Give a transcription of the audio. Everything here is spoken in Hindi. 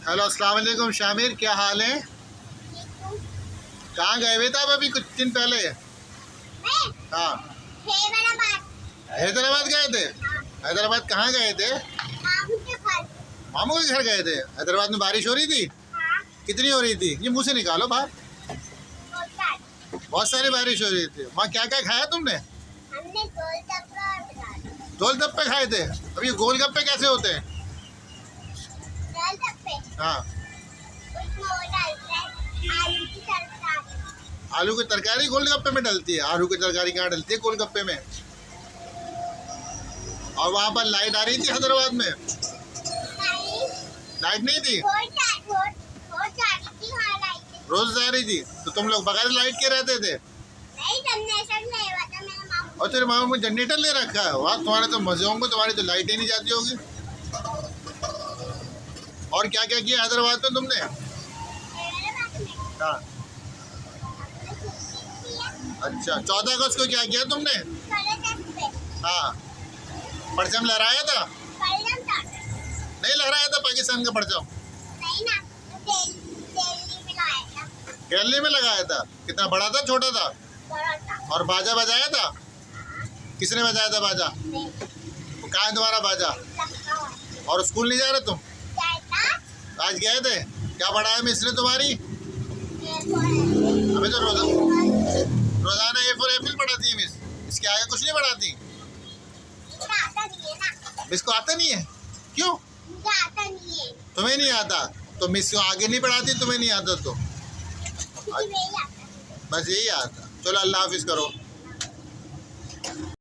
हेलो अस्सलाम वालेकुम शामिर, क्या हाल है? कहाँ गए हुए थे आप अभी कुछ दिन पहले? हाँ, हैदराबाद गए थे। हैदराबाद कहाँ गए थे? मामू के घर गए थे। हैदराबाद में बारिश हो रही थी? कितनी हो रही थी? ये मुंह से निकालो बाहर। बहुत सारी बारिश हो रही थी। वहाँ क्या क्या खाया तुमने? गोलगप्पे खाए थे। अब ये गोलगप्पे कैसे होते हैं? हाँ, आलू की तरकारी गोलगप्पे में डलती है। आलू की तरकारी कहाँ डलती है गोलगप्पे में? और वहाँ पर लाइट आ रही थी हैदराबाद में? लाइट नहीं थी? रोज आ रही थी। तो तुम लोग बगैर लाइट के रहते थे? और तेरे मामा में जनरेटर ले रखा है? वाह, तुम्हारे तो मजे होंगे। तुम्हारी तो लाइट ही नहीं जाती होगी। और क्या क्या किया हैदराबाद में तुमने? हाँ, अच्छा, 14 अगस्त को क्या किया तुमने? हाँ, परचम लहराया था? नहीं लहराया था पाकिस्तान का परचम? दिल्ली में लगाया था। कितना बड़ा था छोटा था? और बाजा बजाया था? किसने बजाया था बाजा? वो कहाँ है तुम्हारा बाजा? और स्कूल नहीं जा रहे तुम? आज गए थे? क्या पढ़ाया मिस ने तुम्हारी? हमें तो रोजाना ए फॉर एप्पल पढ़ाती है मिस। इसके आगे कुछ नहीं पढ़ाती? मिस को आता नहीं है? क्यों? तुम्हें नहीं आता? तो मिस को आगे नहीं पढ़ाती, तुम्हें नहीं आता तो? बस यही आता। चलो, अल्लाह हाफिज करो।